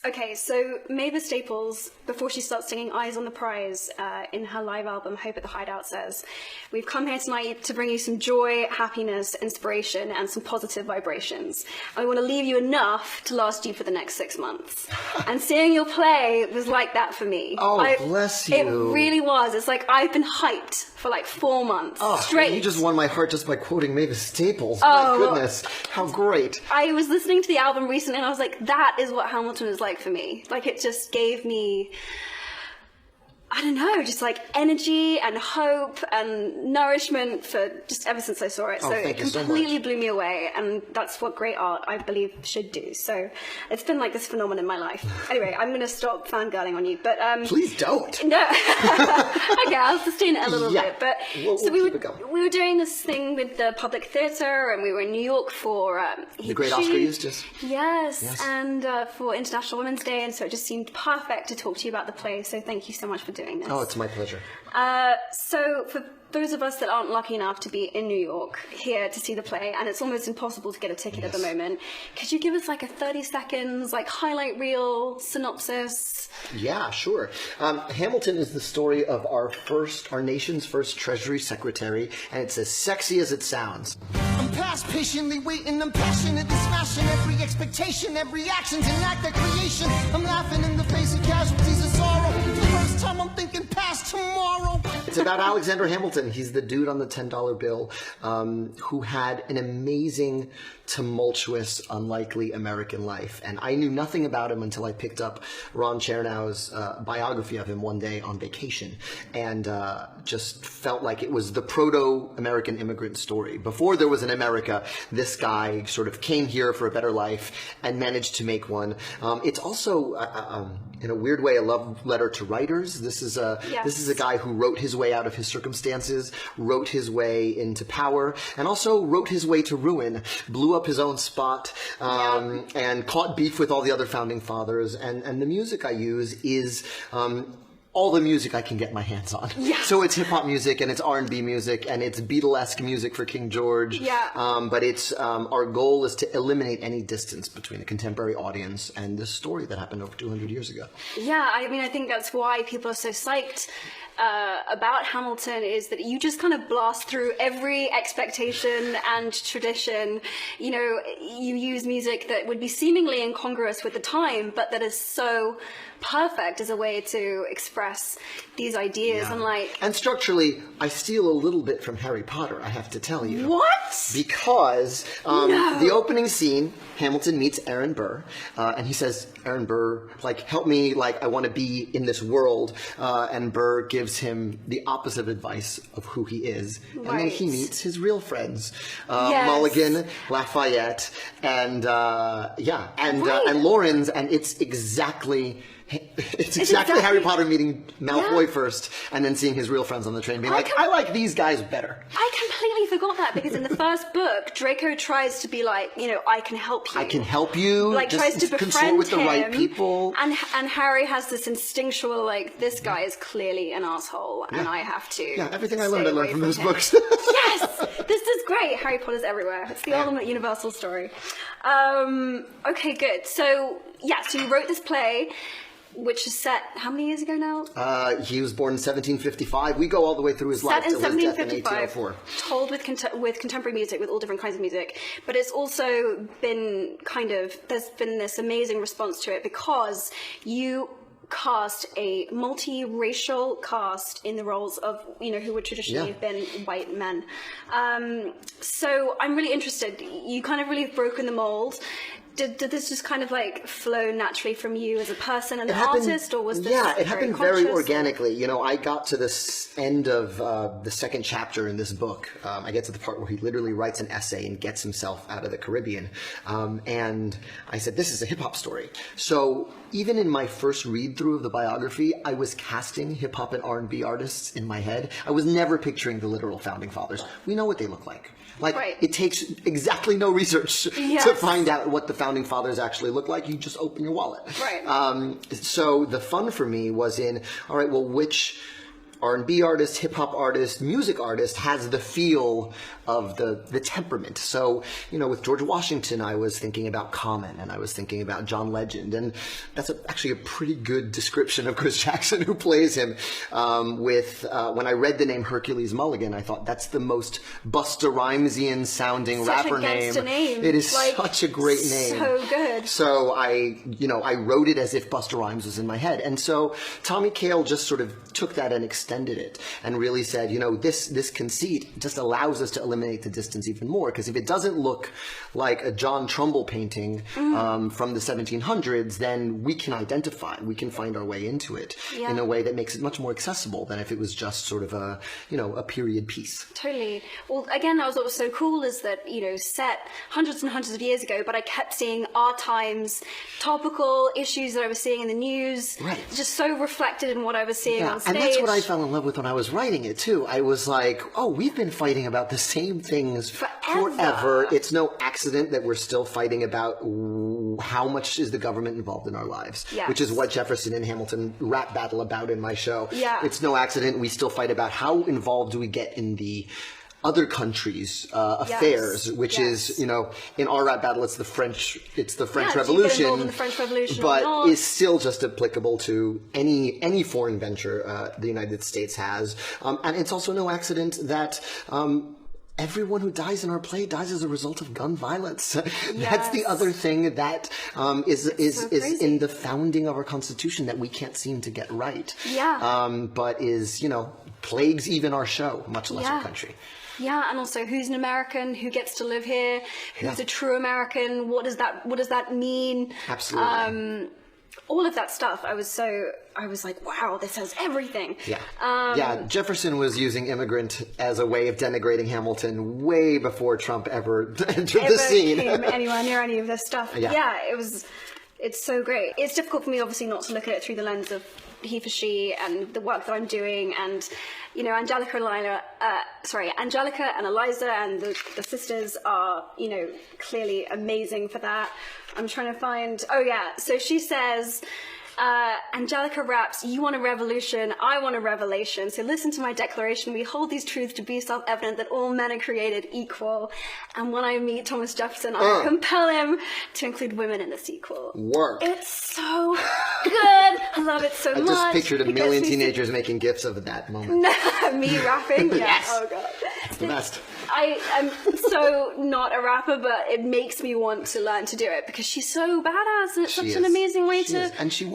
Okay, so Mavis Staples, before she starts singing Eyes on the Prize in her live album Hope at the Hideout, says, "We've come here tonight to bring you some joy, happiness, inspiration, and some positive vibrations. And we want to leave you enough to last you for the next 6 months." And seeing your play was like that for me. Oh, bless you. It really was. It's like I've been hyped for like 4 months straight. You just won my heart just by quoting Mavis Staples. My goodness, how great. I was listening to the album recently and I was like, that is what Hamilton is like for me. Like, it just gave me, I don't know, just like energy and hope and nourishment for just ever since I saw it. So it completely blew me away, and that's what great art, I believe, should do. So it's been like this phenomenon in my life. Anyway, I'm going to stop fangirling on you, but please don't. No. Okay, I'll sustain it a little bit. But so we were doing this thing with the Public Theatre, and we were in New York for the Great Oscar Eustace. Yes, and for International Women's Day, and so it just seemed perfect to talk to you about the play. So thank you so much for doing this. Oh, it's my pleasure. So for those of us that aren't lucky enough to be in New York here to see the play, and it's almost impossible to get a ticket at the moment, could you give us like a 30 seconds, like highlight reel synopsis? Yeah, sure. Hamilton is the story of our nation's first Treasury Secretary, and it's as sexy as it sounds. I'm past patiently waiting, I'm passionately smashing every expectation, every action's an act of creation. I'm laughing in the face of casualties of sorrow. For the first time I'm thinking past tomorrow. It's about Alexander Hamilton. He's the dude on the $10 bill who had an amazing, tumultuous, unlikely American life. And I knew nothing about him until I picked up Ron Chernow's biography of him one day on vacation, and just felt like it was the proto-American immigrant story. Before there was an America, this guy sort of came here for a better life and managed to make one. It's also, in a weird way, a love letter to writers. This is a guy who wrote his way out of his circumstances, wrote his way into power, and also wrote his way to ruin, blew up his own spot, and caught beef with all the other founding fathers. And the music I use is all the music I can get my hands on. Yeah. So it's hip-hop music, and it's R&B music, and it's Beatlesque music for King George. Yeah. But it's our goal is to eliminate any distance between a contemporary audience and this story that happened over 200 years ago. Yeah, I mean, I think that's why people are so psyched about Hamilton, is that you just kind of blast through every expectation and tradition. You know, you use music that would be seemingly incongruous with the time, but that is so perfect as a way to express these ideas. And structurally, I steal a little bit from Harry Potter, I have to tell you. What? Because the opening scene, Hamilton meets Aaron Burr, and he says, Aaron Burr, like, help me, like, I want to be in this world. And Burr gives him the opposite advice of who he is. And then he meets his real friends, Mulligan, Lafayette, and Laurens, and it's exactly Harry Potter meeting Malfoy first, and then seeing his real friends on the train, being I like these guys better. I completely forgot that, because in the first book, Draco tries to be like, you know, I can help you. I can help you. Like, just tries to befriend consort with the him, right people. And Harry has this instinctual, like, this guy is clearly an asshole, and I have to. Yeah, everything I learned from those books. Yes, this is great. Harry Potter's everywhere. It's the ultimate universal story. Okay, good. So you wrote this play, which is set how many years ago now? He was born in 1755. We go all the way through his life till his death in 1804. Told with contemporary music, with all different kinds of music. But it's also been there's been this amazing response to it, because you cast a multi-racial cast in the roles of, you know, who would traditionally have been white men. So I'm really interested. You kind of really have broken the mold. Did this just kind of like flow naturally from you as a person and an artist, or was this it happened very conscious? Organically. You know, I got to this end of the second chapter in this book. I get to the part where he literally writes an essay and gets himself out of the Caribbean. And I said, this is a hip-hop story. So even in my first read-through of the biography, I was casting hip-hop and R&B artists in my head. I was never picturing the literal founding fathers. We know what they look like. It takes exactly no research to find out what the founding fathers actually look like. You just open your wallet. Right. So the fun for me was in, all right, well, which R&B artist, hip hop artist, music artist has the feel of the temperament. So, with George Washington, I was thinking about Common, and I was thinking about John Legend, and that's actually a pretty good description of Chris Jackson, who plays him. When I read the name Hercules Mulligan, I thought that's the most Busta Rhymesian sounding rapper name. It is such a great name. So good. So I wrote it as if Busta Rhymes was in my head. And so Tommy Kail just sort of took that and extended it and really said, this conceit just allows us to eliminate the distance even more. Because if it doesn't look like a John Trumbull painting from the 1700s, then we can find our way into it in a way that makes it much more accessible than if it was just sort of a period piece. Totally. Well, again, that was what was so cool is that, set hundreds and hundreds of years ago, but I kept seeing our time's topical issues that I was seeing in the news, just so reflected in what I was seeing on stage. And that's what I fell in love with when I was writing it too. I was like, oh, we've been fighting about the same things forever. It's no accident that we're still fighting about how much is the government involved in our lives, which is what Jefferson and Hamilton rap battle about in my show. It's no accident we still fight about how involved do we get in the other countries' affairs, which is, in our rap battle, it's the French Revolution, in the French Revolution, but is still just applicable to any foreign venture the United States has, and it's also no accident that. Everyone who dies in our play dies as a result of gun violence. That's the other thing that is in the founding of our Constitution that we can't seem to get right. But is plagues even our show, much less our country. Yeah, and also who's an American, who gets to live here, who's a true American, what does that mean? Absolutely. All of that stuff, I was like, wow, this has everything. Jefferson was using immigrant as a way of denigrating Hamilton way before Trump ever entered the scene. Came anywhere near any of this stuff. It's so great. It's difficult for me, obviously, not to look at it through the lens of HeForShe and the work that I'm doing, and Angelica and Eliza and the sisters are clearly amazing for that. I'm trying to find. So she says. Angelica raps, you want a revolution, I want a revelation. So listen to my declaration. We hold these truths to be self-evident that all men are created equal. And when I meet Thomas Jefferson, I compel him to include women in the sequel. Work. It's so good. I love it so much. I just pictured a million teenagers making gifs of that moment. Me rapping? Yeah. Yes. Oh god. It's the best. I am so not a rapper, but it makes me want to learn to do it because she's so badass and it's such an amazing way to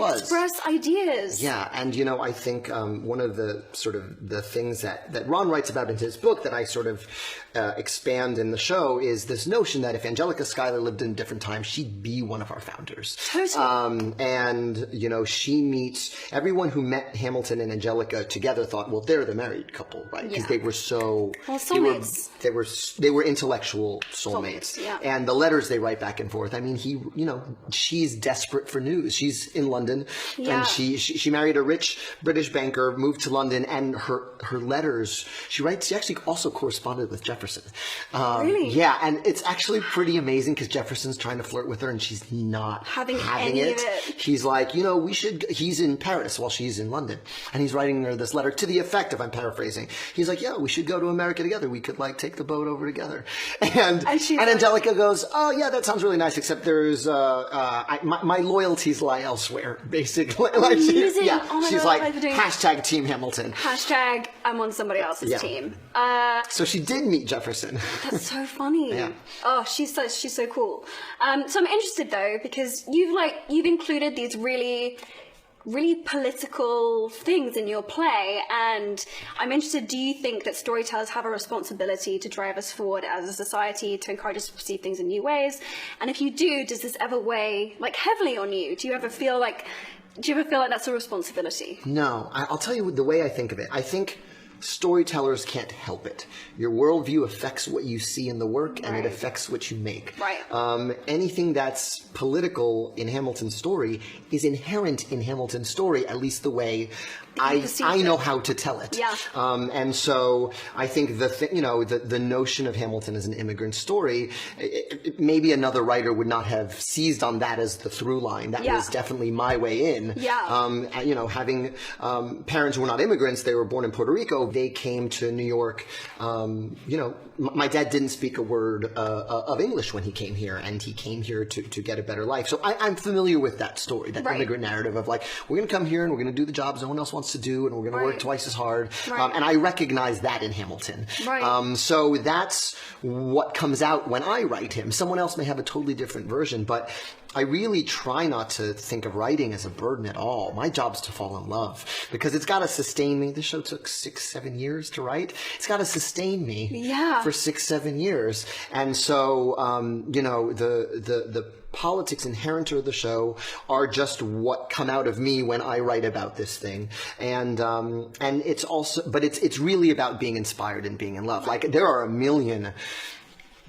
express ideas. Yeah, and I think one of the sort of the things that Ron writes about in his book that I sort of expand in the show is this notion that if Angelica Schuyler lived in a different time, she'd be one of our founders. Totally. And she meets everyone who met Hamilton and Angelica together thought, well, they're the married couple, right? Because they were so soulmates. They were intellectual soulmates. And the letters they write back and forth. I mean, she's desperate for news. She's in London, and she married a rich British banker, moved to London, and her letters she actually also corresponded with Jefferson. Really? Yeah, and it's actually pretty amazing because Jefferson's trying to flirt with her, and she's not having it. He's like, we should. He's in Paris while she's in London, and he's writing her this letter to the effect of, I'm paraphrasing. He's like, we should go to America together. We could take the boat over together. And Angelica goes, oh yeah, that sounds really nice, except there's my loyalties lie elsewhere, basically. She's like, hashtag Team Hamilton. Hashtag I'm on somebody else's team. So she did meet Jefferson. That's so funny. Oh, she's so cool. So I'm interested though, because you've included these really political things in your play, and I'm interested, do you think that storytellers have a responsibility to drive us forward as a society, to encourage us to perceive things in new ways? And if you do, does this ever weigh heavily on you? Do you ever feel like that's a responsibility? No, I'll tell you the way I think of it. I think storytellers can't help it. Your worldview affects what you see in the work, and it affects what you make. Anything that's political in Hamilton's story is inherent in Hamilton's story, at least the way I know how to tell it. Yeah. And so I think the notion of Hamilton as an immigrant story, maybe another writer would not have seized on that as the through line. That was definitely my way in. Yeah. Having parents who were not immigrants, they were born in Puerto Rico. They came to New York. My dad didn't speak a word of English when he came here, and he came here to get a better life. So I'm familiar with that story, that immigrant narrative of like, we're going to come here and we're going to do the jobs no one else wants to do, and we're going to work twice as hard. And I recognize that in Hamilton. So that's what comes out when I write him. Someone else may have a totally different version, but I really try not to think of writing as a burden at all. My job's to fall in love, because it's got to sustain me. This show took 6-7 years to write. It's got to sustain me for 6-7 years. And so, the politics inherent to the show are just what come out of me when I write about this thing. And it's also, but it's really about being inspired and being in love. Like, there are a million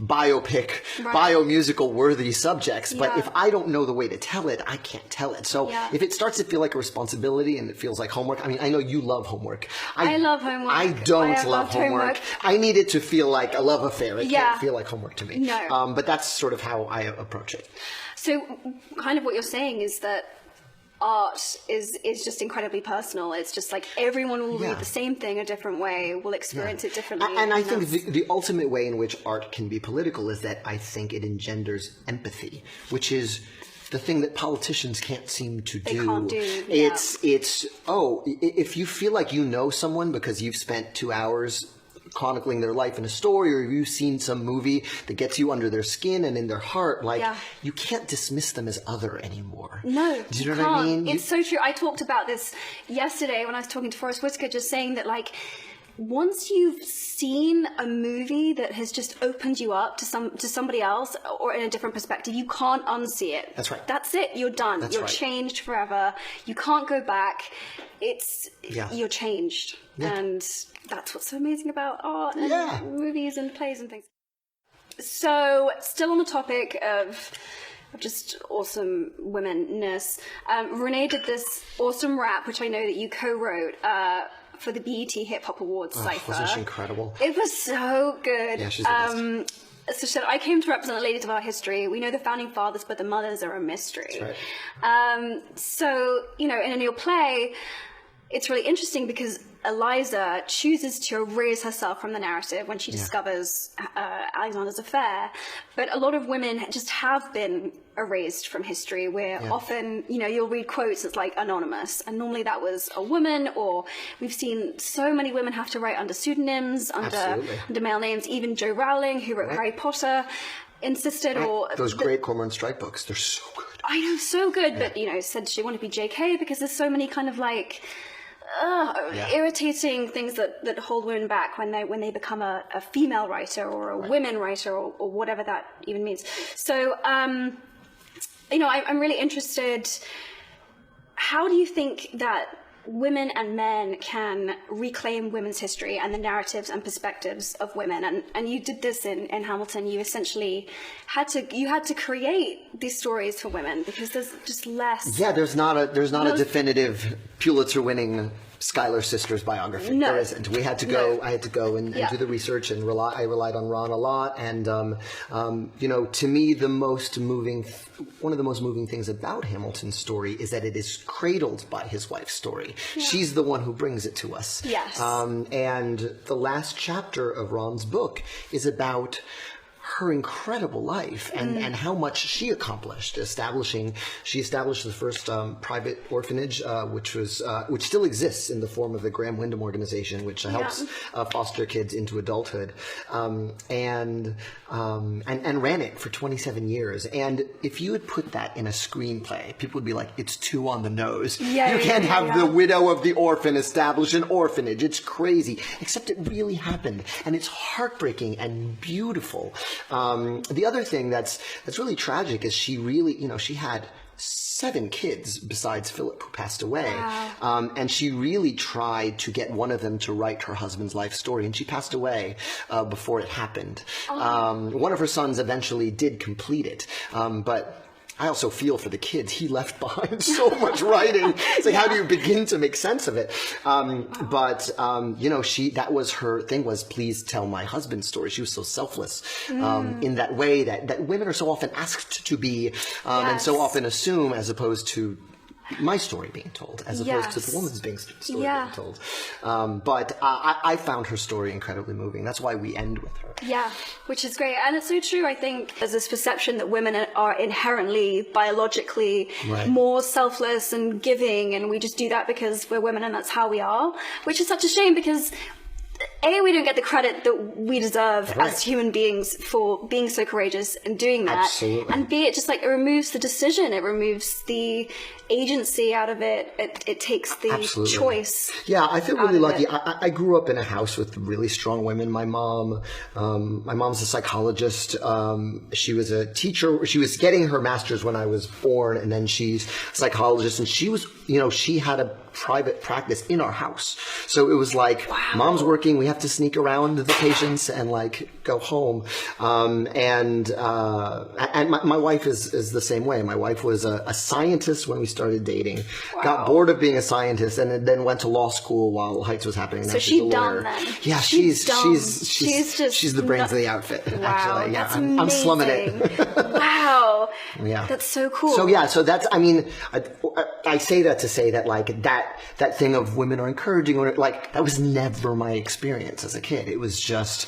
biopic, biomusical worthy subjects, but if I don't know the way to tell it, I can't tell it. So if it starts to feel like a responsibility and it feels like homework, I mean, I know you love homework. I love homework. I don't love homework. I need it to feel like a love affair. It can't feel like homework to me. No. But that's sort of how I approach it. So kind of what you're saying is that art is just incredibly personal. It's just like everyone will read the same thing a different way, will experience it differently. And I think the ultimate way in which art can be political is that I think it engenders empathy, which is the thing that politicians can't seem to do. They can't do. If you feel like you know someone because you've spent 2 hours chronicling their life in a story, or you've seen some movie that gets you under their skin and in their heart, you can't dismiss them as other anymore. No, do you know what I mean? It's so true. I talked about this yesterday when I was talking to Forrest Whitaker, just saying that, like, once you've seen a movie that has just opened you up to somebody else or in a different perspective, you can't unsee it. That's right. That's it. You're done. You're changed forever. You can't go back. You're changed. And that's what's so amazing about art and movies and plays and things. So, still on the topic of just awesome womenness, Renee did this awesome rap, which I know that you co-wrote, for the BET Hip Hop Awards cypher. Wasn't she incredible? It was so good. Yeah, she's the best. So she said, I came to represent the ladies of our history. We know the founding fathers, but the mothers are a mystery. That's right. So, in your play, it's really interesting because Eliza chooses to erase herself from the narrative when she discovers Alexander's affair. But a lot of women just have been erased from history, where often, you'll read quotes that's like anonymous. And normally that was a woman, or we've seen so many women have to write under pseudonyms, under male names. Even Jo Rowling, who wrote Harry Potter, insisted, those great Cormoran Strike books, they're so good. I know, so good, but, said she wanted to be JK because there's so many kind of like irritating things that hold women back when they become a female writer or a women writer or whatever that even means. So, I'm really interested. How do you think that women and men can reclaim women's history and the narratives and perspectives of women? And you did this in Hamilton. You essentially had to create these stories for women because there's just less. Yeah, there's not a definitive Pulitzer-winning Schuyler Sisters biography. No. There isn't. I had to go and do the research, and I relied on Ron a lot. And to me, one of the most moving things about Hamilton's story is that it is cradled by his wife's story. Yeah. She's the one who brings it to us. Yes. And the last chapter of Ron's book is about her incredible life and how much she accomplished. She established the first private orphanage, which still exists in the form of the Graham Windham organization, which helps foster kids into adulthood, and ran it for 27 years. And if you had put that in a screenplay, people would be like, it's too on the nose. You can't have the widow of the orphan establish an orphanage. It's crazy. Except it really happened, and it's heartbreaking and beautiful. The other thing that's really tragic is she really, she had 7 kids besides Philip, who passed away. Wow. And she really tried to get one of them to write her husband's life story, and she passed away before it happened. One of her sons eventually did complete it, but I also feel for the kids. He left behind so much writing. It's like, how do you begin to make sense of it? But that was her thing, was please tell my husband's story. She was so selfless in that way that women are so often asked to be, and so often assume, as opposed to my story being told, as opposed to the woman's story being told. But I found her story incredibly moving. That's why we end with her. Yeah, which is great. And it's so true. I think there's this perception that women are inherently, biologically more selfless and giving, and we just do that because we're women and that's how we are, which is such a shame, because A, we don't get the credit that we deserve as human beings for being so courageous and doing that. Absolutely. And B, it just it removes the decision, it removes the agency out of it. It takes the choice. Yeah, I feel really lucky. I grew up in a house with really strong women. My mom's a psychologist. She was a teacher. She was getting her master's when I was born, and then she's a psychologist. And she was, she had a private practice in our house. So it was like, mom's working, we have to sneak around the patients and go home. And my wife is the same way. My wife was a scientist when we started dating, got bored of being a scientist, and then went to law school while Heights was happening. So she's done then. Yeah, she's the brains of the outfit. Wow, actually, yeah, that's I'm slumming it. Wow, yeah, that's so cool. So that's. I mean, I say that to say that that thing of women are encouraging, that was never my experience as a kid. It was just,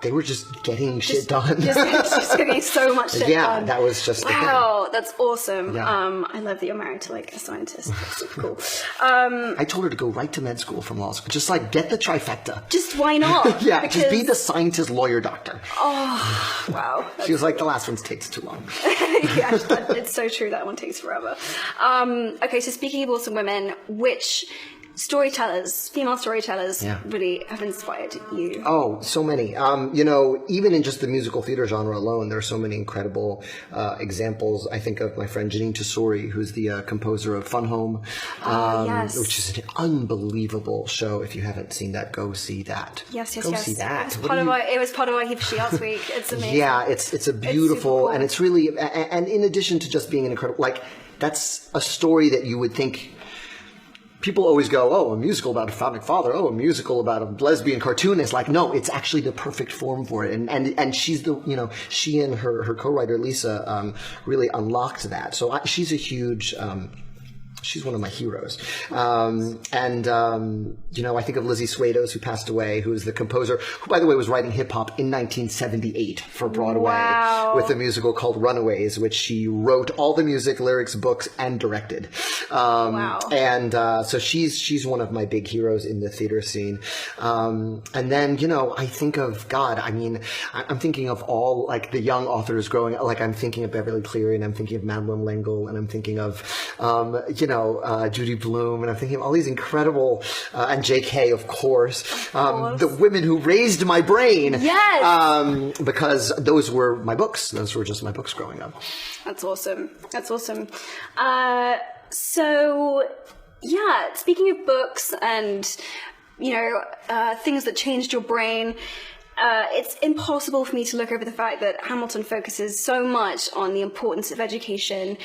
they were just getting shit done. Just getting so much shit done. Yeah, that was just wow, that's awesome. Yeah. I love that you're married to a scientist. That's super cool. I told her to go right to med school from law school. Just get the trifecta. Just why not? Yeah, just be the scientist, lawyer, doctor. Oh, wow. She was like, the last one takes too long. Yeah, it's so true. That one takes forever. Okay, so speaking of awesome women, which female storytellers really have inspired you? Oh, so many. Even in just the musical theater genre alone, there are so many incredible examples. I think of my friend Janine Tesori, who's the composer of Fun Home, which is an unbelievable show. If you haven't seen that, go see that. Yes. Go see that. It was part of our HeForShe Arts Week. It's amazing. Yeah, it's a beautiful, cool. And it's really, and in addition to just being an incredible, that's a story that you would think. People always go, oh, a musical about a founding father. Oh, a musical about a lesbian cartoonist. No, it's actually the perfect form for it. And she's she and her co-writer Lisa really unlocked that. So she's a huge. She's one of my heroes. I think of Lizzie Swados, who passed away, who is the composer, who, by the way, was writing hip-hop in 1978 for Broadway with a musical called Runaways, which she wrote all the music, lyrics, books, and directed. So she's one of my big heroes in the theater scene. And then, I think of, I'm thinking of all, the young authors growing, I'm thinking of Beverly Cleary, and I'm thinking of Madeline L'Engle, and I'm thinking of, Judy Blume, and I'm thinking of all these incredible, and J.K., of course, the women who raised my brain. Yes! Because those were my books. Those were just my books growing up. That's awesome. Speaking of books and, things that changed your brain, it's impossible for me to look over the fact that Hamilton focuses so much on the importance of education,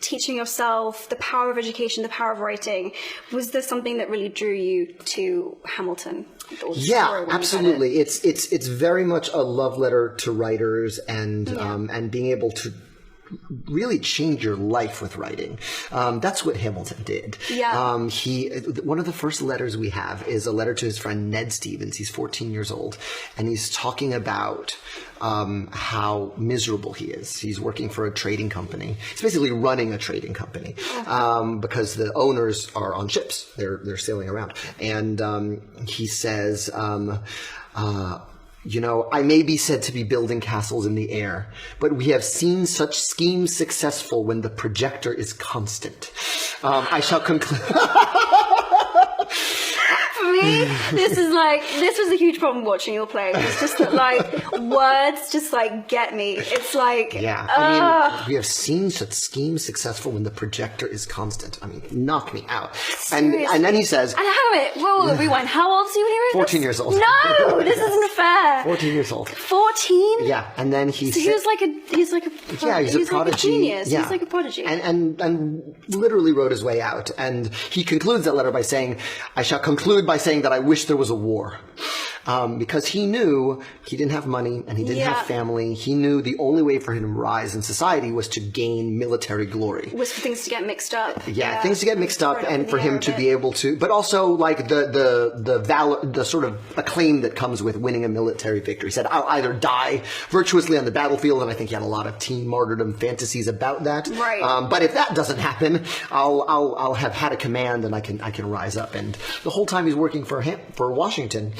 teaching yourself, the power of education, the power of writing. Was there something that really drew you to Hamilton? Yeah, absolutely. It's very much a love letter to writers and being able to really change your life with writing. That's what Hamilton did. Yeah. One of the first letters we have is a letter to his friend Ned Stevens. He's 14 years old, and he's talking about how miserable he is. He's working for a trading company. He's basically running a trading company because the owners are on ships. They're sailing around, and he says. I may be said to be building castles in the air, but we have seen such schemes successful when the projector is constant. I shall conclude. For me, me, this was a huge problem watching your play. It's just that, like, words just, like, get me. It's like, Yeah, I mean, we have seen such schemes successful when the projector is constant. I mean, knock me out. And then he says, and how it? Whoa, rewind. How old is he when he wrote 14 years old. No, this isn't fair. 14 years old. 14? Yeah, and then he So said, he's like a prodigy. Like a genius. Yeah. He's like a prodigy. And literally wrote his way out. And he concludes that letter by saying, I shall conclude by saying that I wish there was a war. Because he knew he didn't have money and he didn't have family. He knew the only way for him to rise in society was to gain military glory. Was for things to get mixed up. Yeah, things to get mixed up, and for him to be able to, but also like the valor, the sort of acclaim that comes with winning a military victory. He said, I'll either die virtuously on the battlefield, and I think he had a lot of teen martyrdom fantasies about that. Right. But if that doesn't happen, I'll have had a command, and I can rise up. And the whole time he's working for Washington,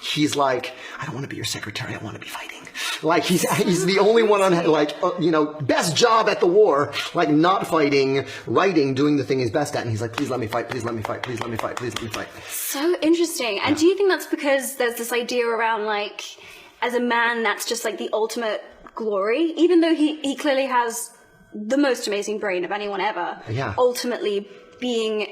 he's like, I don't want to be your secretary. I want to be fighting. Like he's the only one on best job at the war, like not fighting, writing, doing the thing he's best at. And he's like, please let me fight. Please let me fight. Please let me fight. Please let me fight. So interesting. And do you think that's because there's this idea around, like, as a man, that's just like the ultimate glory, even though he clearly has the most amazing brain of anyone ever. Yeah. Ultimately being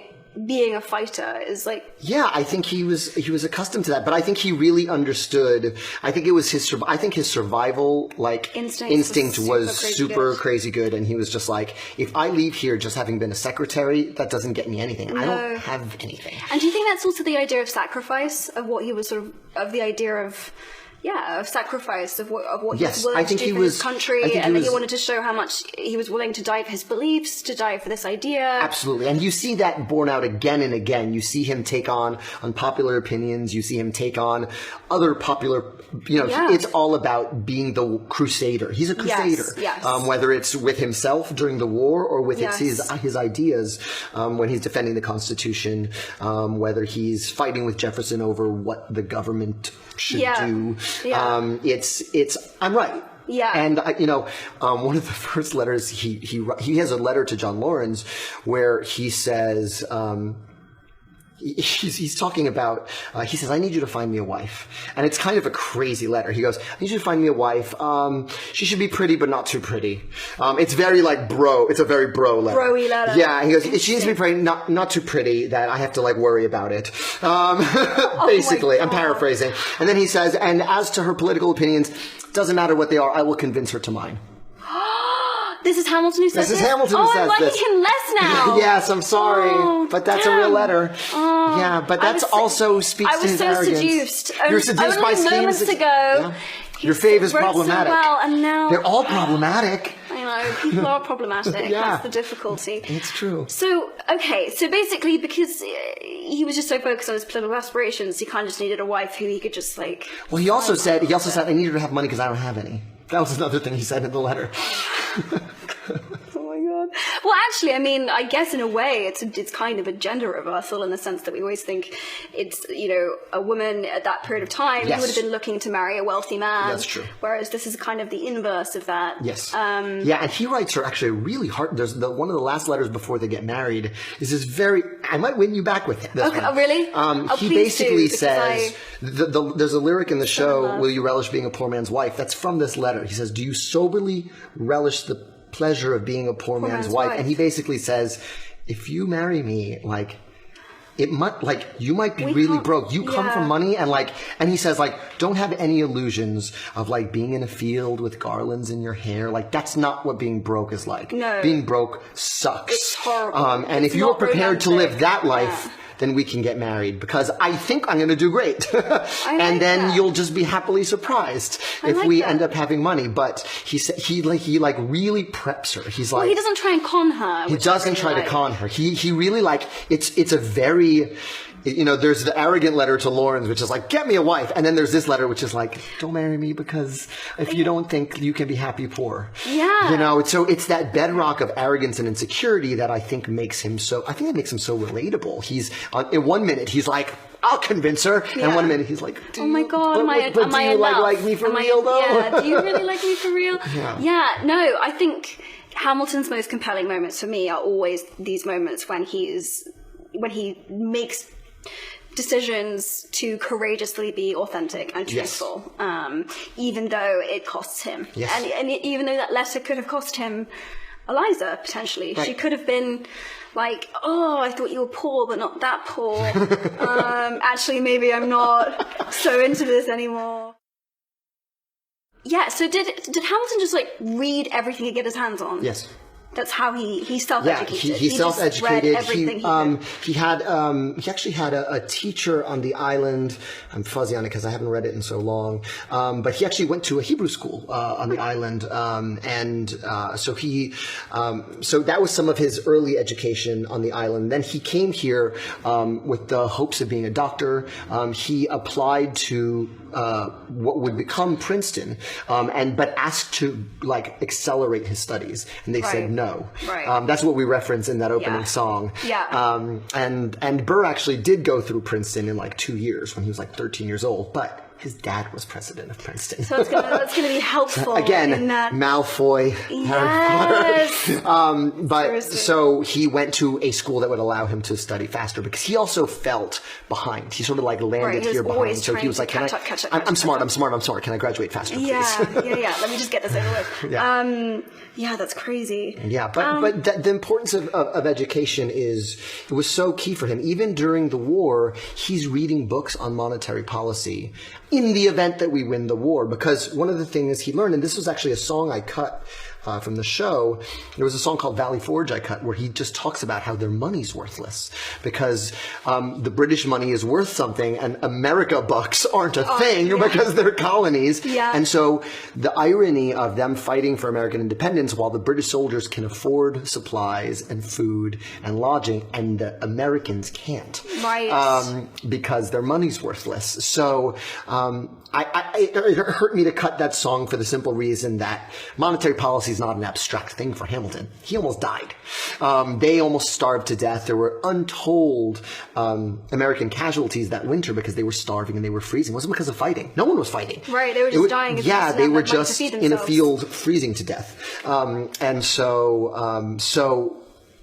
a fighter is like... Yeah, I think he was accustomed to that, but I think he really understood. I think it was his survival instinct was super crazy good, and he was just like, if I leave here just having been a secretary, that doesn't get me anything. No. I don't have anything. And do you think that's also the idea of sacrifice, of what he was of the idea of... Yeah, of sacrifice, of what he was willing to do for his country, and then he wanted to show how much he was willing to die for his beliefs, to die for this idea. Absolutely, and you see that borne out again and again. You see him take on unpopular opinions. You see him take on other popular. It's all about being the crusader. He's a crusader. Yes. Whether it's with himself during the war or with his ideas when he's defending the Constitution, whether he's fighting with Jefferson over what the government should do. Yeah. I'm right. Yeah. And one of the first letters he has a letter to John Lawrence where he says he's talking about he says, I need you to find me a wife. And it's kind of a crazy letter. He goes, I need you to find me a wife. She should be pretty but not too pretty. It's very like bro. It's a very bro letter. Bro-y letter. Yeah. He goes, she needs to be pretty, not too pretty that I have to like worry about it. Basically, I'm paraphrasing. And then he says, and as to her political opinions, doesn't matter what they are, I will convince her to mine. This is Hamilton who says this? This is Hamilton who says this. I'm liking him less now. Yes, I'm sorry. But that's a real letter. Yeah, but that's also speaks to his arrogance. I was so seduced. You're seduced by schemes. Moments ago. Yeah. Your fave is problematic. So well, and now... They're all problematic. I know, people are problematic. That's the difficulty. It's true. So, okay, so basically because he was just so focused on his political aspirations, he kind of just needed a wife who he could just like... Well, he also said, I needed to have money because I don't have any. That was another thing he said in the letter. Oh my god. Well, actually, I mean, I guess in a way, it's kind of a gender reversal in the sense that we always think it's, a woman at that period of time who would have been looking to marry a wealthy man. That's true. Whereas this is kind of the inverse of that. Yes. And he writes her actually really hard. There's one of the last letters before they get married is this very, I might win you back with this one. Oh, really? He basically says, there's a lyric in the show, will you relish being a poor man's wife? That's from this letter. He says, do you soberly relish the pleasure of being a poor man's wife? And he basically says, if you marry me, you might be really broke. You come from money and he says don't have any illusions of being in a field with garlands in your hair. That's not what being broke is like. No. Being broke sucks. It's horrible. And if you're prepared to live that life, then we can get married because I think I'm going to do great. And then you'll just be happily surprised if we end up having money. But he really preps her. He's he doesn't try and con her. He doesn't try to con her. He really it's a very, there's the arrogant letter to Lawrence, which is get me a wife. And then there's this letter, which is don't marry me because if you don't think you can be happy poor. Yeah. So it's that bedrock of arrogance and insecurity that I think makes him so relatable. He's, in 1 minute, he's I'll convince her. And 1 minute, he's oh my God, am I do you like me for real though? Yeah, do you really like me for real? Yeah, no, I think Hamilton's most compelling moments for me are always these moments when he makes decisions to courageously be authentic and truthful, even though it costs him. Yes. And even though that letter could have cost him Eliza, potentially. Right. She could have been like, oh, I thought you were poor, but not that poor. Actually, maybe I'm not so into this anymore. Yeah, so did Hamilton just like read everything he get his hands on? Yes. That's how he self-educated. Yeah, he self-educated. Just read everything He actually had a teacher on the island. I'm fuzzy on it because I haven't read it in so long. But he actually went to a Hebrew school on the island, so that was some of his early education on the island. Then he came here with the hopes of being a doctor. He applied to what would become Princeton, but asked to like accelerate his studies, and they said no. Right. That's what we reference in that opening song. Yeah. And Burr actually did go through Princeton in like 2 years when he was like 13 years old, but his dad was president of Princeton. So that's gonna be helpful. Again, in that... Malfoy, Harry Potter. But Seriously. so he went to a school that would allow him to study faster because he also felt behind. He sort of like landed he was here behind. always So he was trying like, to catch up. I'm smart. Can I graduate faster, please? Yeah. Let me just get this over with. Yeah. Yeah, that's crazy. Yeah, but the importance of education it was so key for him. Even during the war, he's reading books on monetary policy in the event that we win the war. Because one of the things he learned, and this was actually a song I cut from the show, there was a song called Valley Forge I cut where he just talks about how their money's worthless because the British money is worth something and America bucks aren't a thing because they're colonies. Yeah. And so the irony of them fighting for American independence while the British soldiers can afford supplies and food and lodging and the Americans can't. Right. Because their money's worthless. So it hurt me to cut that song for the simple reason that monetary policy is not an abstract thing for Hamilton. He almost died. They almost starved to death. There were untold American casualties that winter because they were starving and they were freezing. It wasn't because of fighting. No one was fighting. Right, they were just dying. Yeah, they were just in a field freezing to death. And so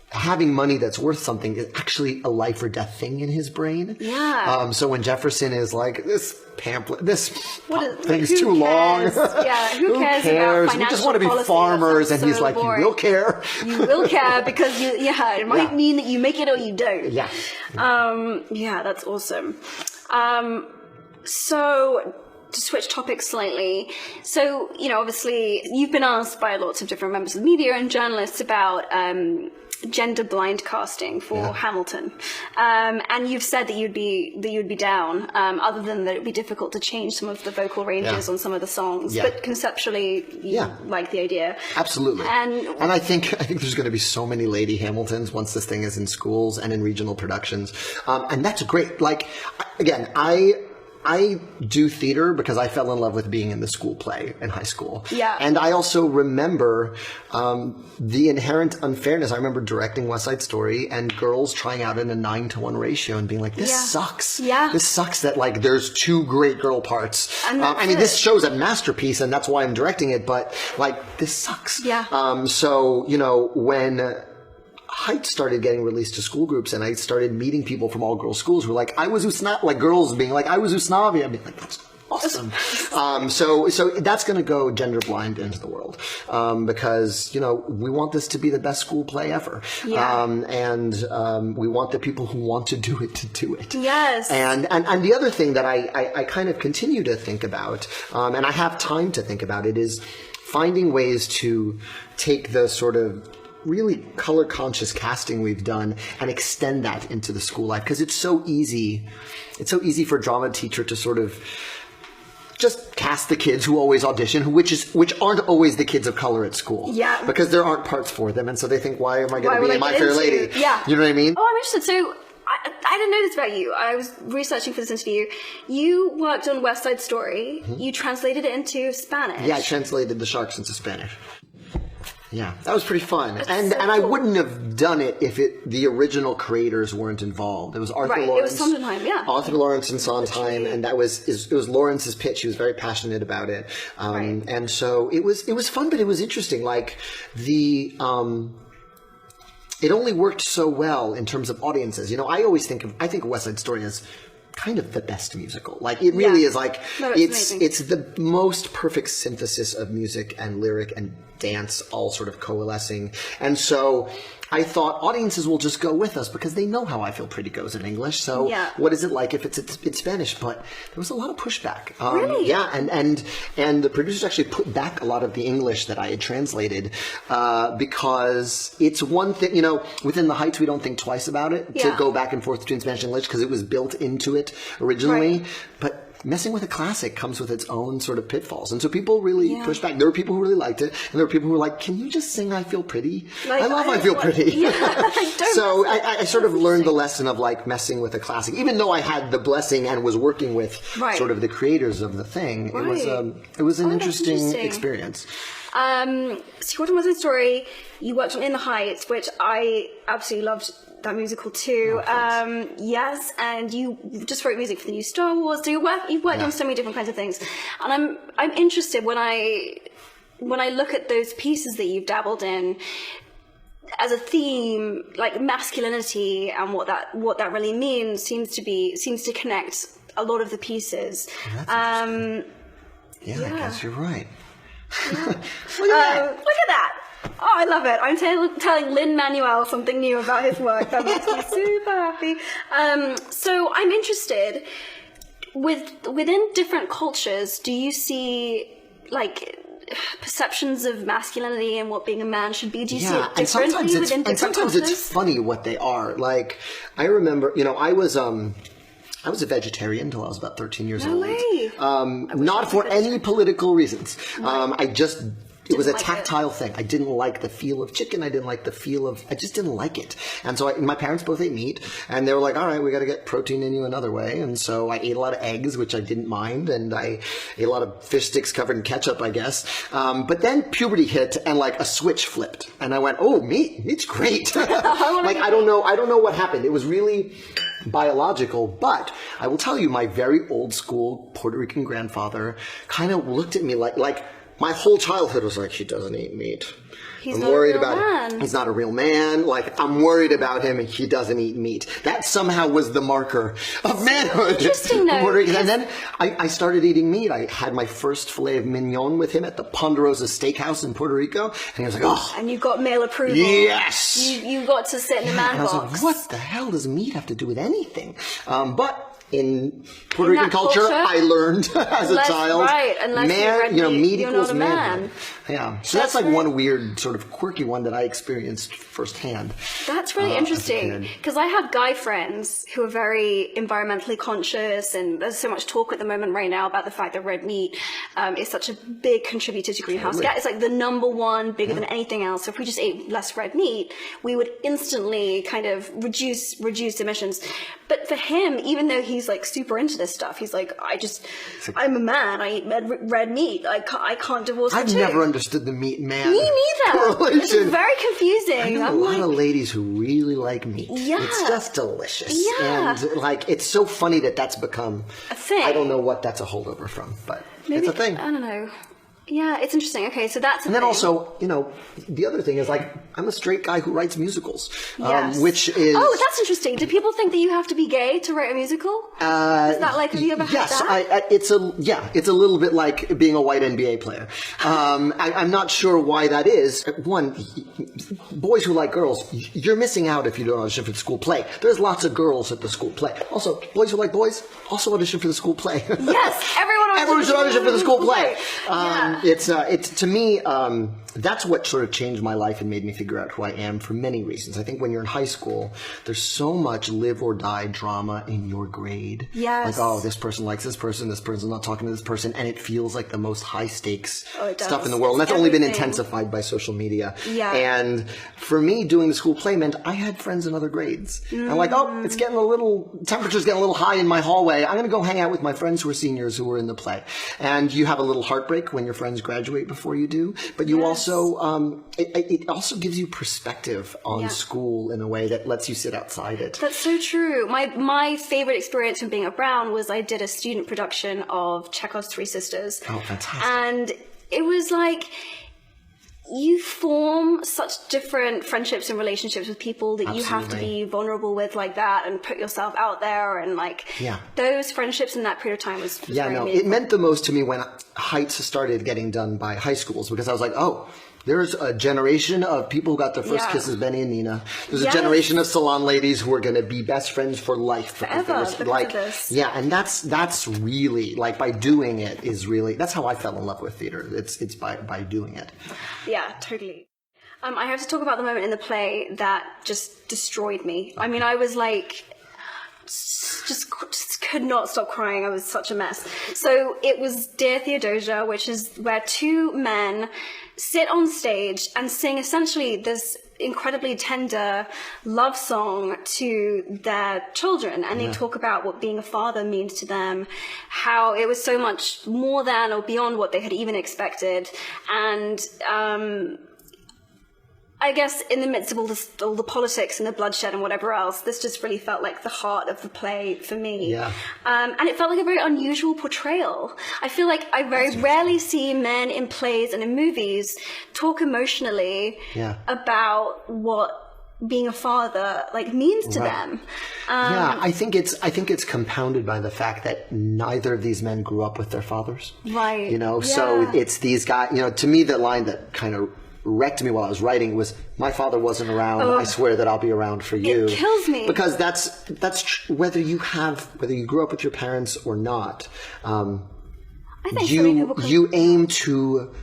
having money that's worth something is actually a life or death thing in his brain. Yeah. So when Jefferson is like, this pamphlet, this thing is who too long. Yeah, who cares about financial We just want to be policy? farmers. And so he's like, boring. you will care. You will care because it might mean that you make it or you don't. Yeah. Yeah, that's awesome. So to switch topics slightly, so obviously you've been asked by lots of different members of the media and journalists about gender blind casting for Hamilton, and you've said that you'd be down, other than that it'd be difficult to change some of the vocal ranges on some of the songs, but conceptually you like the idea. Absolutely. And I think there's going to be so many Lady Hamiltons once this thing is in schools and in regional productions, and that's great. Like, again, I do theater because I fell in love with being in the school play in high school. Yeah. And I also remember the inherent unfairness. I remember directing West Side Story and girls trying out in a 9-to-1 ratio and being like, this sucks. Yeah. This sucks that like there's 2 great girl parts. And this show's a masterpiece and that's why I'm directing it, but like this sucks. Yeah. So, when Heights started getting released to school groups, and I started meeting people from all girls schools who were like, I was Usnavi, like girls being like, I was Usnavi. I'd be like, that's awesome. So that's going to go gender blind into the world, because, we want this to be the best school play ever. Yeah. And we want the people who want to do it to do it. Yes. And the other thing that I kind of continue to think about, and I have time to think about it, is finding ways to take the sort of really color conscious casting we've done and extend that into the school life, because it's so easy for a drama teacher to sort of just cast the kids who always audition, which aren't always the kids of color at school. Yeah. Because there aren't parts for them, and so they think, why am I going to be in My Fair Lady? Yeah. You know what I mean? Oh, I'm interested. So I didn't know this about you. I was researching for this interview. You worked on West Side Story. Mm-hmm. You translated it into Spanish. Yeah, I translated the sharks into Spanish. Yeah, that was pretty fun. And so I cool. wouldn't have done it if the original creators weren't involved. It was Arthur Lawrence. It was Sondheim, yeah. Arthur Lawrence and Sondheim, and it was Lawrence's pitch. He was very passionate about it. And so it was fun, but it was interesting. Like it only worked so well in terms of audiences. I always think of West Side Story as kind of the best musical. Like, it really is like, No, it's amazing. it's the most perfect synthesis of music and lyric and dance all sort of coalescing. And so I thought audiences will just go with us because they know how I Feel Pretty goes in English. So what is it like if it's in Spanish? But there was a lot of pushback. Really? Yeah, and the producers actually put back a lot of the English that I had translated because it's one thing, within the Heights we don't think twice about it to go back and forth between Spanish and English because it was built into it originally. Right. But messing with a classic comes with its own sort of pitfalls. And so people really pushed back. There were people who really liked it, and there were people who were like, can you just sing I Feel Pretty? Like, I love I Feel Pretty. Don't So I sort of learned the lesson of like messing with a classic. Even though I had the blessing and was working with sort of the creators of the thing, it was an interesting experience. So you worked on West Side Story, you worked on In the Heights, which I absolutely loved that musical too. Yes, and you just wrote music for the new Star Wars. So you've worked on so many different kinds of things, and I'm interested when I look at those pieces that you've dabbled in as a theme, like masculinity and what that really means seems to connect a lot of the pieces. I guess you're right. Look at that. Oh, I love it. I'm telling Lin-Manuel something new about his work. That makes me super happy. So I'm interested, within different cultures, do you see, like, perceptions of masculinity and what being a man should be? Do you see it differently within different cultures? It's funny what they are. Like, I remember, I was a vegetarian until I was about 13 years old. No way. Not for any political reasons. It was a like tactile thing. I didn't like the feel of chicken. I just didn't like it. And so my parents both ate meat, and they were like, all right, we got to get protein in you another way. And so I ate a lot of eggs, which I didn't mind, and I ate a lot of fish sticks covered in ketchup, I guess. But then puberty hit, and like a switch flipped, and I went, oh, meat's great. Like, I don't know what happened. It was really biological, but I will tell you, my very old school Puerto Rican grandfather kind of looked at me like my whole childhood was like, he doesn't eat meat. He's I'm not worried a real about man. him. He's not a real man. Like, I'm worried about him, and he doesn't eat meat. That somehow was the marker of manhood. Interesting, though. And then I started eating meat. I had my first filet of mignon with him at the Ponderosa Steakhouse in Puerto Rico, and he was like, oh. And you got male approval. Yes! You got to sit in the man and I was box. like, what the hell does meat have to do with anything? But in Puerto Rican culture, I learned as a child, meat equals manhood. Yeah, so that's like one weird sort of quirky one that I experienced firsthand. That's really interesting, because I have guy friends who are very environmentally conscious, and there's so much talk at the moment right now about the fact that red meat is such a big contributor to greenhouse gas. It's like the number one, bigger than anything else. So if we just ate less red meat, we would instantly kind of reduce emissions. But for him, even though he's like super into this stuff, he's like, I'm a man. I eat red meat. I can't divorce the two. I've never understood the meat man. Me neither. It's very confusing. I know a lot of ladies who really like meat. Yeah. It's just delicious. Yeah. And like, it's so funny that that's become a thing. I don't know what that's a holdover from, but maybe, it's a thing. I don't know. Yeah, it's interesting. Okay, so that's and then also, the other thing is like, I'm a straight guy who writes musicals, yes. Which is that's interesting. Do people think that you have to be gay to write a musical? Is that like, have you ever heard that? It's a little bit like being a white NBA player. I'm not sure why that is. One, boys who like girls, you're missing out if you don't audition for the school play. There's lots of girls at the school play. Also, boys who like boys also audition for the school play. Yes, everyone should audition for the school play. Yeah. It's to me, that's what sort of changed my life and made me figure out who I am for many reasons. I think when you're in high school, there's so much live or die drama in your grade. Yes. Like, oh, this person likes this person's not talking to this person, and it feels like the most high stakes stuff in the world. And that's only been intensified by social media. Yeah. And for me, doing the school play meant I had friends in other grades. And like, it's temperature's getting a little high in my hallway. I'm going to go hang out with my friends who are seniors who were in the play. And you have a little heartbreak when your friends graduate before you do, but you also it also gives you perspective on school in a way that lets you sit outside it. That's so true. My favorite experience from being at Brown was I did a student production of Chekhov's Three Sisters. Oh, fantastic. And it was like, you form such different friendships and relationships with people that you have to be vulnerable with like that and put yourself out there, and like those friendships in that period of time was very meaningful. It meant the most to me when Heights started getting done by high schools, because I was like, oh, there's a generation of people who got their first kisses, Benny and Nina. There's a generation of salon ladies who are going to be best friends for life. Forever, because of this. Yeah, and that's really, like, by doing it is really, that's how I fell in love with theater. It's by doing it. Yeah, totally. I have to talk about the moment in the play that just destroyed me. I mean, I was like, just could not stop crying. I was such a mess. So it was Dear Theodosia, which is where two men sit on stage and sing essentially this incredibly tender love song to their children, and they talk about what being a father means to them, how it was so much more than or beyond what they had even expected, and I guess in the midst of all the politics and the bloodshed and whatever else, this just really felt like the heart of the play for me. Yeah. And it felt like a very unusual portrayal. I feel like I very rarely see men in plays and in movies talk emotionally about what being a father like means to them. I think it's compounded by the fact that neither of these men grew up with their fathers. Right. You know, so it's these guys, you know, to me the line that kind of wrecked me while I was writing was, my father wasn't around, I swear that I'll be around for you. It kills me. Because that's whether you grew up with your parents or not, I think you aim to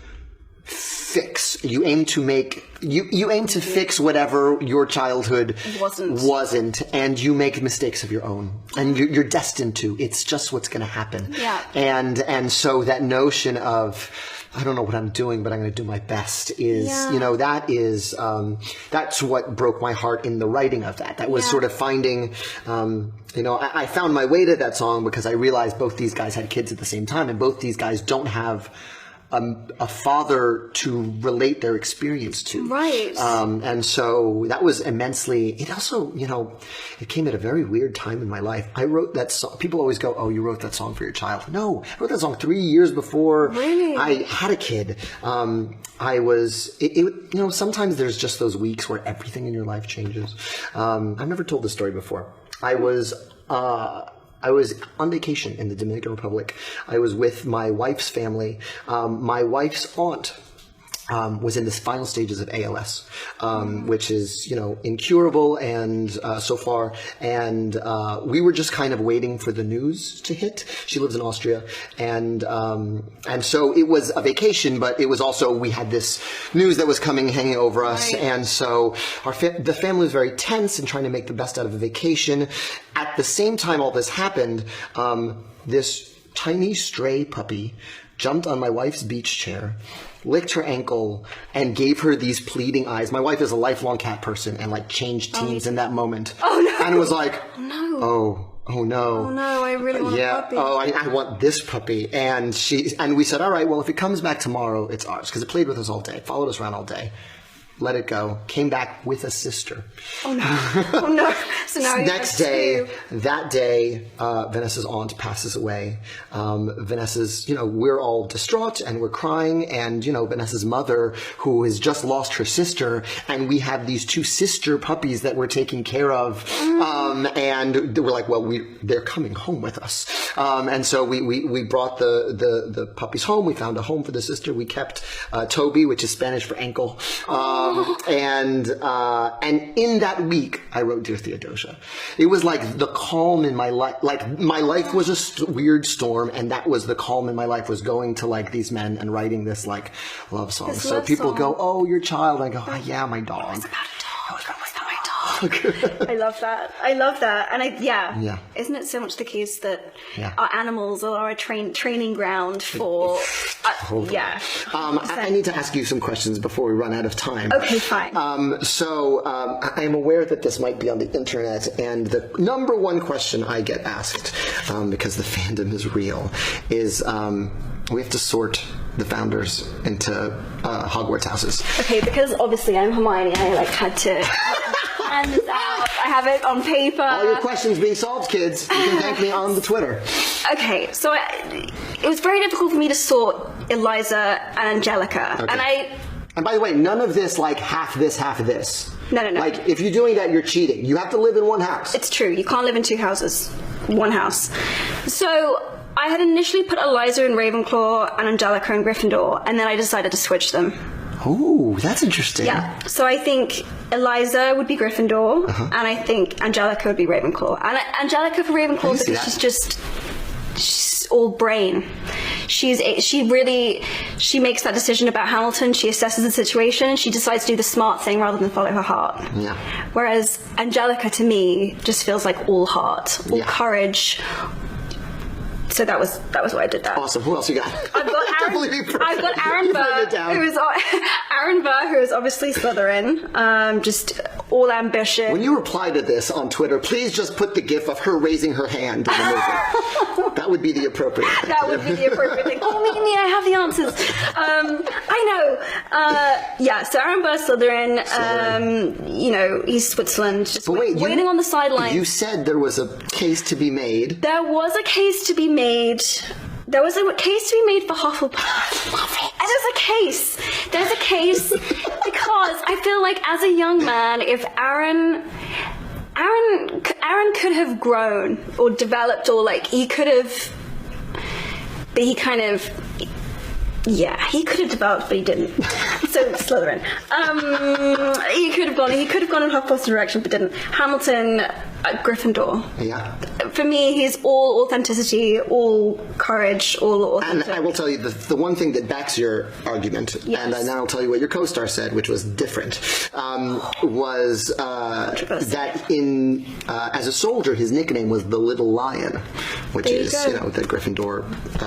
fix, you aim to fix whatever your childhood wasn't, and you make mistakes of your own, and you're destined to. It's just what's going to happen. Yeah. And so that notion of, I don't know what I'm doing, but I'm going to do my best is, you know, that's what broke my heart in the writing of that. That was sort of finding, you know, I found my way to that song because I realized both these guys had kids at the same time, and both these guys don't have a father to relate their experience to. Right. And so that was immensely, it also, you know, it came at a very weird time in my life. I wrote that song. People always go, oh, you wrote that song for your child. No, I wrote that song 3 years before I had a kid. You know, sometimes there's just those weeks where everything in your life changes. I've never told this story before. I was on vacation in the Dominican Republic. I was with my wife's family. My wife's aunt was in the final stages of ALS, which is, you know, incurable and so far. And we were just kind of waiting for the news to hit. She lives in Austria, and so it was a vacation, but it was also, we had this news that was hanging over us, and so the family was very tense and trying to make the best out of a vacation. At the same time all this happened, this tiny stray puppy jumped on my wife's beach chair, licked her ankle, and gave her these pleading eyes. My wife is a lifelong cat person and like changed teams in that moment. Oh no! And was like, oh no! Oh no! Oh no! I really want a puppy. Oh, I want this puppy. And we said, all right, well, if it comes back tomorrow, it's ours, because it played with us all day, followed us around all day. Let it go. Came back with a sister. Oh no! Oh no! So now that day, Vanessa's aunt passes away. Vanessa's, you know, we're all distraught and we're crying, and, you know, Vanessa's mother, who has just lost her sister, and we have these two sister puppies that we're taking care of, and we're like, well, they're coming home with us, and so we brought the puppies home. We found a home for the sister. We kept Toby, which is Spanish for ankle. And in that week, I wrote Dear Theodosia. It was like the calm in my life. Like, my life was a weird storm, and that was the calm in my life, was going to like these men and writing this like love song. So people go, oh, your child. I go, oh, yeah, my dog. I was about a dog. I love that. And isn't it so much the case that our animals are a training ground for I need to ask you some questions before we run out of time. Okay, fine. I am aware that this might be on the internet, and the number one question I get asked, because the fandom is real, is we have to sort the founders into Hogwarts houses. Okay, because obviously I'm Hermione, I had to plan this out. I have it on paper. All your questions being solved, kids. You can thank me on the Twitter. Okay, so it was very difficult for me to sort Eliza and Angelica, and And by the way, none of this like half this, half this. No. Like, if you're doing that, you're cheating. You have to live in one house. It's true. You can't live in two houses. One house. So I had initially put Eliza in Ravenclaw and Angelica in Gryffindor, and then I decided to switch them. Oh, that's interesting. Yeah. So I think Eliza would be Gryffindor, and I think Angelica would be Ravenclaw. And Angelica for Ravenclaw because she's all brain. She makes that decision about Hamilton. She assesses the situation. She decides to do the smart thing rather than follow her heart. Yeah. Whereas Angelica, to me, just feels like all heart, all courage. So that was why I did that. Awesome. Who else you got? I've got Aaron Burr, who is obviously Slytherin. Just all ambition. When you reply to this on Twitter, please just put the gif of her raising her hand in the movie. That would be the appropriate thing. That would be the appropriate thing. Oh, me, I have the answers. I know. Yeah, so Aaron Burr, Slytherin. He's Switzerland, just waiting on the sidelines. You said there was a case to be made. There was a case to be made. There was a case to be made for Hufflepuff. Love it. And there's a case because I feel like as a young man, if Aaron could have grown or developed, or like he could have, but he kind of, he could have developed, but he didn't. So Slytherin. He could have gone in Hufflepuff's direction, but didn't. Hamilton, Gryffindor. Yeah. For me, he's all authenticity, all courage, all authentic. And I will tell you the one thing that backs your argument, and then I'll tell you what your co-star said, which was different, was that in as a soldier, his nickname was the Little Lion, which is the Gryffindor.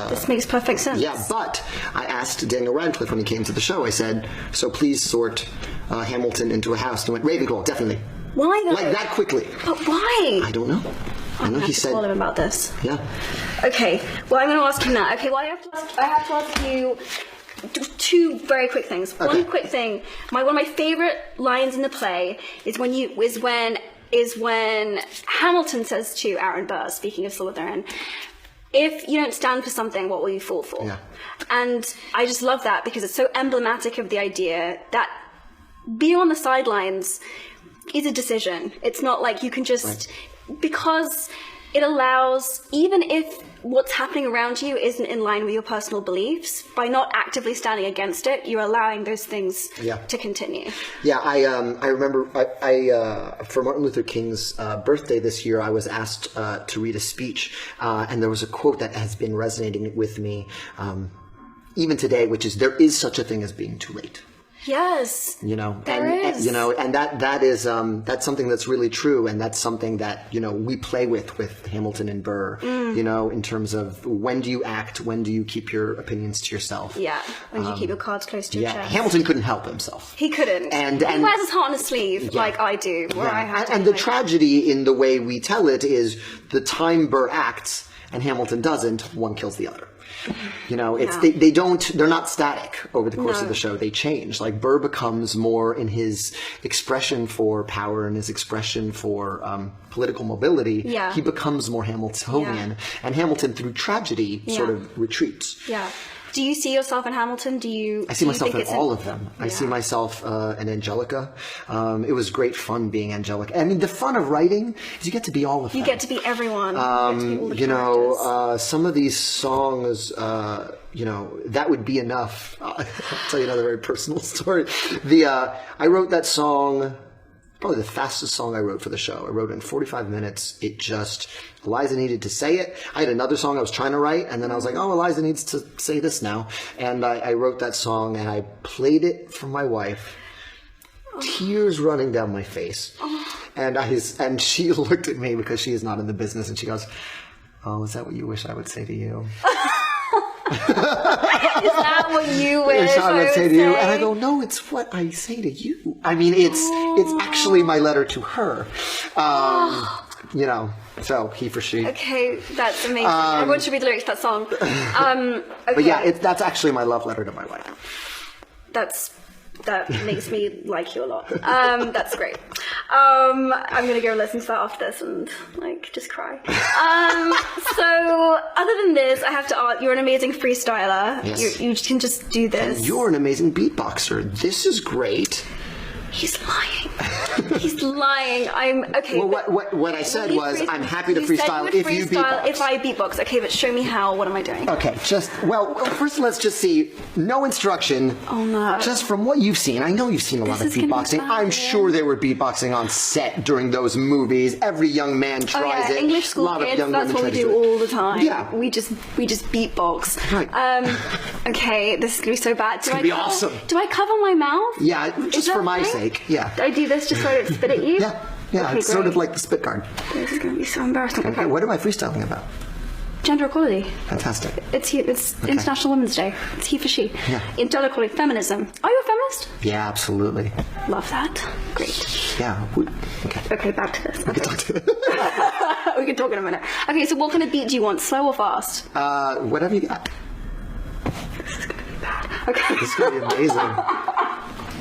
This makes perfect sense. Yeah, but I asked Daniel Radcliffe when he came to the show. I said, "So please sort Hamilton into a house." And he went, "Ravenclaw, definitely." Why though? Like that quickly. But why? I don't know. I know he said. Call him about this. Yeah. Okay. Well, I'm going to ask him that. Okay. Well, I have to ask you two very quick things. Okay. One quick thing. One of my favorite lines in the play is when Hamilton says to Aaron Burr, speaking of Slytherin, "If you don't stand for something, what will you fall for?" Yeah. And I just love that because it's so emblematic of the idea that being on the sidelines is a decision. It's not like you can just, because it allows, even if what's happening around you isn't in line with your personal beliefs, by not actively standing against it, you're allowing those things to continue. Yeah, I remember for Martin Luther King's birthday this year, I was asked to read a speech, and there was a quote that has been resonating with me even today, which is, "There is such a thing as being too late." Yes, there is. And that is that's something that's really true, and that's something that we play with Hamilton and Burr. In terms of when do you act, when do you keep your opinions to yourself? Yeah, when do you keep your cards close to your chest? Hamilton couldn't help himself. He couldn't. And he wears his heart on his sleeve like I do. Where I have to and the tragedy in the way we tell it is the time Burr acts and Hamilton doesn't, one kills the other. They're not static over the course of the show. They change. Like Burr becomes more in his expression for power and his expression for political mobility. Yeah. He becomes more Hamiltonian, and Hamilton through tragedy sort of retreats. Yeah. Do you see yourself in Hamilton? I see myself in all of them. I see myself in Angelica. It was great fun being Angelica. I mean, the fun of writing is you get to be all of them. You get to be everyone. Some of these songs, that would be enough. I'll tell you another very personal story. I wrote that song, probably the fastest song I wrote for the show. I wrote it in 45 minutes. Eliza needed to say it. I had another song I was trying to write, and then I was like, Eliza needs to say this now. And I wrote that song, and I played it for my wife, tears running down my face. And she looked at me because she is not in the business, and she goes, "Oh, is that what you wish I would say to you?" Is that what you wish I would say to you? And I go, "No, it's what I say to you." I mean, it's actually my letter to her. So HeForShe. Okay, that's amazing. Everyone should read the lyrics to that song. Okay. But yeah, that's actually my love letter to my wife. That's that makes me like you a lot. That's great. I'm gonna go listen to that after this and like just cry. So other than this, I have to ask, you're an amazing freestyler. Yes. You can just do this. You're an amazing beatboxer. This is great. He's lying. He's lying. I'm okay. Well, what I said was, I'm happy to freestyle if you beatbox. If I beatbox, okay, but show me how. What am I doing? Okay, well, first let's just see. No instruction. Oh no. Just from what you've seen. I know you've seen a lot of is gonna be beatboxing. bad. I'm sure they were beatboxing on set during those movies. Every young man tries it. English school a lot kids. Of young That's women what we try to do it. all the time. Yeah. We just beatbox. Right. Okay, this is gonna be so bad. It's gonna be awesome. Do I cover my mouth? Yeah, just for my okay? sake. Yeah. Do I do this just so I don't spit at you? Yeah. Okay, It's sort of great. like the spit guard. This is gonna be so embarrassing. Okay, what am I freestyling about? Gender equality. Fantastic. It's International Women's Day. It's HeForShe. Yeah. Gender equality. Feminism. Are you a feminist? Yeah, absolutely. Love that. Great. Yeah. Okay. Okay, back to this. We can talk to We can talk in a minute. Okay, so what kind of beat do you want? Slow or fast? whatever you got. This is gonna be bad. Okay. This is gonna be amazing.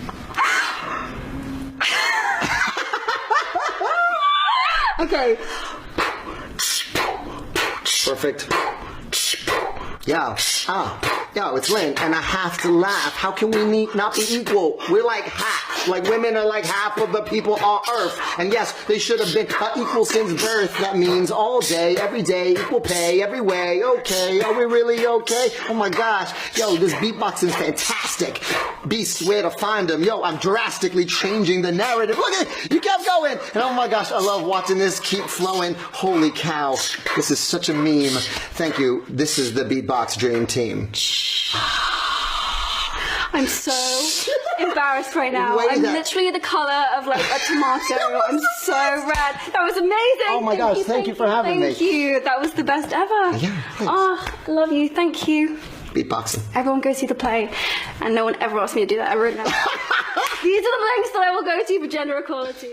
Okay. Perfect. Yeah. Yeah, it's Lin, and I have to laugh. How can we not be equal? We're like half. Like, women are like half of the people on Earth. And yes, they should have been equal since birth. That means all day, every day, equal pay, every way. Okay, are we really okay? Oh my gosh. Yo, this beatboxing is fantastic. Beasts, where to find them. Yo, I'm drastically changing the narrative. Look at it. You kept going. And oh my gosh, I love watching this keep flowing. Holy cow. This is such a meme. Thank you. This is the Beatbox Dream Team. I'm so embarrassed right now. Wait, I'm that- literally the color of like a tomato. I'm so red. That was amazing. Oh my gosh, thank you for having me. Thank you. That was the best ever. Yeah, thanks. Oh, love you. Thank you. Beatboxing. Everyone go see the play. And no one ever asked me to do that ever again. These are the lengths that I will go to for gender equality.